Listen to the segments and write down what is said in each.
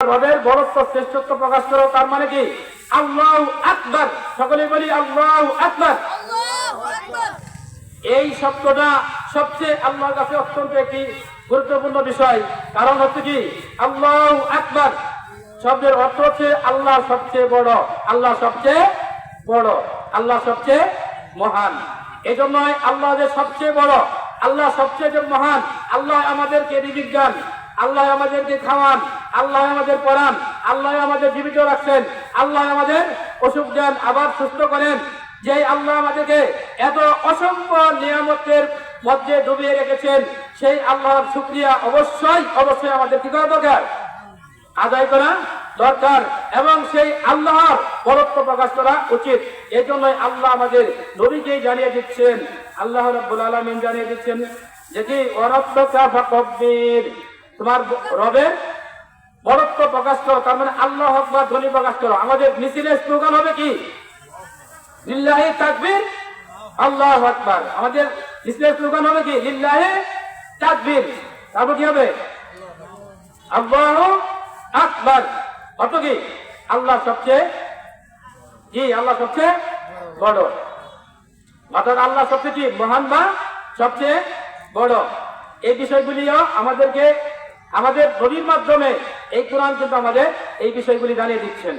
রবের বড়ত্ব শ্রেষ্ঠত্ব প্রকাশ করো। তার মানে কি? আল্লাহু আকবার, সকলে বলি আল্লাহু আকবার। এই শব্দটা সবচেয়ে আল্লাহর কাছে অত্যন্ত একটি গুরুত্বপূর্ণ বিষয়। কারণ হচ্ছে কি, আল্লাহু আকবার শব্দের অর্থ হচ্ছে আল্লাহ সবচেয়ে বড়, আল্লাহ সবচেয়ে বড়, আল্লাহ সবচেয়ে মহান। এই জন্যই আল্লাহ যে সবচেয়ে বড়, আল্লাহ সবচেয়ে যে মহান, আল্লাহ আমাদেরকে রিজিক দেন, আল্লাহ আমাদেরকে খাওয়ান, আল্লাহ আমাদের পড়ান, আল্লাহ আমাদের জীবিত রাখছেন, আল্লাহ আমাদের অসুখ দেন আবার সুস্থ করেন। যে আল্লাহ আমাদেরকে এত অসংখ্য নিয়ামতের মধ্যে ডুবিয়ে রেখেছেন, সেই আল্লাহর শুকরিয়া অবশ্যই অবশ্যই আমাদের কি করা দরকার? আদায় করা দরকার, এবং সেই আল্লাহর বরত্ব প্রকাশ করা উচিত। এই জন্যই আল্লাহ আমাদের নবীকেই জানিয়ে দিচ্ছেন, আল্লাহ রাব্বুল আলামিন জানিয়ে দিচ্ছেন যে কি ওয়ারাব্বাকা ফাকাব্বির, তোমার রবের বরত্ব প্রকাশ করো। তার মানে আল্লাহু আকবার ধ্বনি প্রকাশ করো। আমাদের মিছিলের স্লোগান হবে কি? লিল্লাহি তাকবীর আল্লাহু আকবার। আমাদের মিছিলের স্লোগান হবে কি? লিল্লাহি তাকবীর। তারপর কি হবে? আল্লাহু আকবার। অর্থ কি? আল্লাহ সবচেয়ে কি? আল্লাহ সবচেয়ে বড়, অর্থাৎ আল্লাহ সবচেয়ে কি? মহান বা সবচেয়ে বড়। এই বিষয়গুলিও আমাদেরকে আমাদের নবীর মাধ্যমে এই কোরআন কিন্তু আমাদের এই বিষয়গুলি জানিয়ে দিচ্ছেন।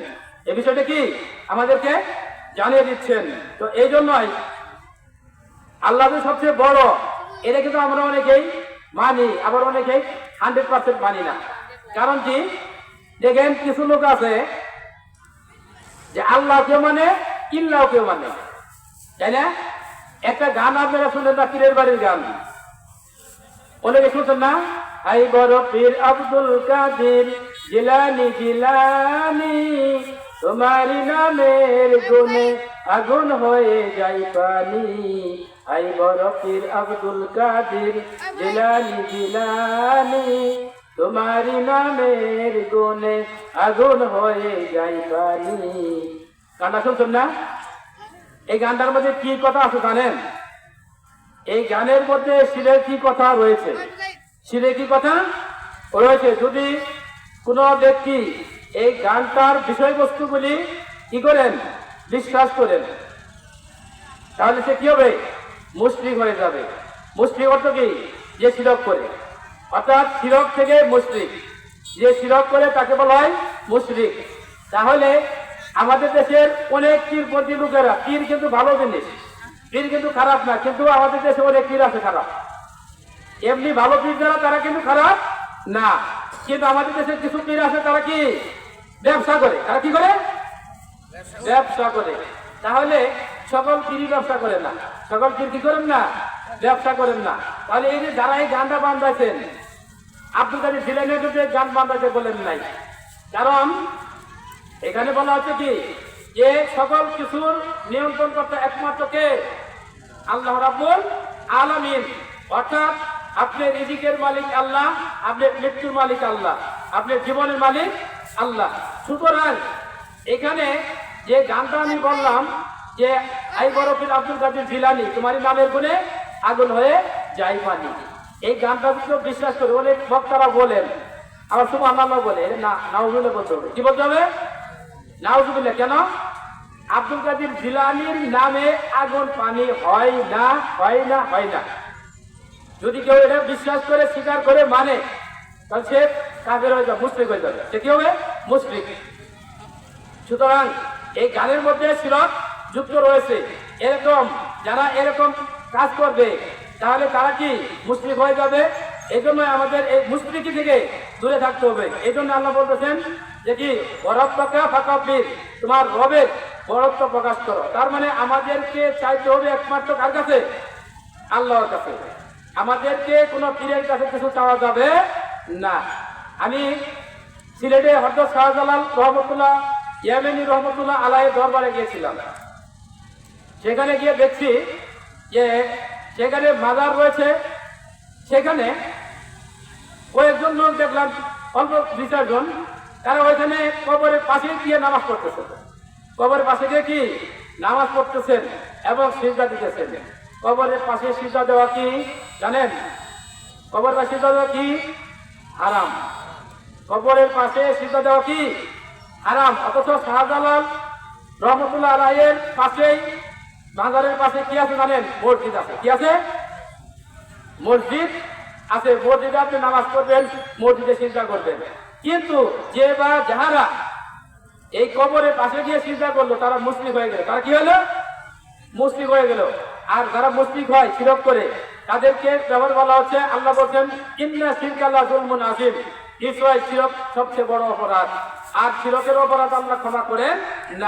এই বিষয়টা কি? আমাদেরকে জানিয়ে দিচ্ছেন। তো এই জন্যই আল্লাহ যে সবচেয়ে বড়, এটা কিন্তু আমরা অনেকেই মানি, আবার অনেকেই 100% মানি না। কারণ কি? দেখেন কিছু লোক আছে যে আল্লাহ কেউ মানে, ইল্লাহ কেউ মানে, তাই না? একটা গান আপনারা শুনলেন না, পীরের বাড়ির গান, অনেকে শুনছেন না? আই বড় পীর আব্দুল কাদের জিলানি জিলানি, তোমারি নামের গুণে আগুন হয়ে যায় পানি। আই বড় পীর আব্দুল কাদের জিলানি জিলানি, তোমারি নামের গুণে আগুন হয়ে যায় পানি। গানটা শুনছেন না? এই গানটার মধ্যে কি কথা আছে জানেন? এই গানের মধ্যে শিরের কি কথা রয়েছে? শিরে কি কথা রয়েছে? যদি কোনো ব্যক্তি এই গানটার বিষয়বস্তুগুলি কি করেন, বিশ্বাস করেন, তাহলে সে কি হবে? মুশরিক হয়ে যাবে। মুশরিক অর্থ কি? যে শিরক করে, অর্থাৎ শিরক থেকে মুশরিক, যে শিরক করে তাকে বলা হয় মুশরিক। তাহলে আমাদের দেশের অনেক পীরপন্থী লোকেরা, পীর কিন্তু ভালো জিনিস, পীর কিন্তু খারাপ না, কিন্তু আমাদের দেশে অনেক পীর আছে খারাপ। এমনি ভালো পীর যারা, তারা কিন্তু খারাপ না, কিন্তু আমাদের দেশে কিছু পীর আছে তারা কি? ব্যবসা করে। তারা কি করে? ব্যবসা করে। তাহলে সকল পীরই ব্যবসা করে না, সকল পীর কি করেন না? ব্যবসা করেন না। তাহলে এই যে যারা এই গানটা বান্ধাইছেন, আব্দুল কাদের জিলানীর যে গান বান্ধাইতে বলেন নাই, কারণ এখানে বলা হচ্ছে কি যে সকল কিছুর নিয়ন্ত্রণ করতে একমাত্র কে? আল্লাহ রাব্বুল আলামিন। অর্থাৎ আপনার রিজিকের মালিক আল্লাহ, আপনার মৃত্যুর মালিক আল্লাহ, আপনার জীবনের মালিক আল্লাহ। সুতরাং এখানে যে গানটা আমি বললাম যে আই বড় পীর আব্দুল কাদের জিলানী, তোমারই নামের গুণে আগুন হয়ে যায় পানি, এই গানটা বিশ্বাস করে অনেক বক্তারা বলেন, আবার সুবহানাল্লাহ বলে না, নাউজুবিল্লাহ বলতে হবে। কি বলতে হবে? নাউজুবিল্লাহ। কেন? আব্দুল কাদের জিলানীর নামে আগুন পানি হয় না, হয় না, হয় না। যদি কেউ এটা বিশ্বাস করে, স্বীকার করে, মানে, তাহলে সে কাফের হয়ে যাবে, মুশরিক হয়ে যাবে। সে কি হবে? মুশরিক। সুতরাং এই গানের মধ্যে শিরক যুক্ত রয়েছে। এরকম যারা এরকম কাজ করবে তাহলে তারা কি? মুশরিক হয়ে যাবে। এই জন্য আমাদের এই মুশরিকি থেকে দূরে থাকতে হবে। এই জন্য আল্লাহ বলতেছেন যে কি ওয়ারাব্বাকা ফাকাব্বির, তোমার রবের বড়ত্ব প্রকাশ করো। তার মানে আমাদেরকে চাইতে হবে একমাত্র কার কাছে? আল্লাহর কাছে। আমাদেরকে কোনো পীরের কাছে কিছু চাওয়া যাবে না। আমি সিলেটে হযরত শাহজালাল রহমতুল্লাহ ইয়ামেনী রহমতুল্লাহ আলাইহির দরবারে গিয়েছিলাম। সেখানে গিয়ে দেখছি যে সেখানে মাজার রয়েছে, সেখানে কয়েকজন লোক দেখলাম, অল্প 2-4 জন, তারা ওইখানে কবরের পাশে গিয়ে নামাজ পড়তেছে। কবরের পাশে গিয়ে কি নামাজ পড়তেছেন এবং সিজদা দিতেছেন। কবরের পাশে সিজদা দেওয়া কি জানেন? কবরের পাশে সিজদা দেওয়া কি? হারাম। কবরের পাশে সিজদা দেওয়া কি হারাম। অথচ শাহজালাল রহমতুল্লাহ আলাইহির পাশেই মাজারের পাশে কি আছে জানেন? মসজিদ আছে। কি আছে? মসজিদ আছে। মসজিদে আপনি নামাজ পড়বেন, মসজিদে সিজদা করবেন। কিন্তু যে বা যাহারা এই কবরের পাশে গিয়ে সিজদা করলো তারা মুশরিক হয়ে গেল। তারা কি হলো? মুশরিক হয়ে গেল। আর যারা মুশরিক হয় শিরক করে তাদেরকে ব্যবহার বলা হচ্ছে, আল্লাহ বলছেন ইন্না শিরকা লাযুলমুন আযীম, নিশ্চয় শিরক সবচেয়ে বড় অপরাধ। আর শিরকের অপরাধ আল্লাহ ক্ষমা করেন না।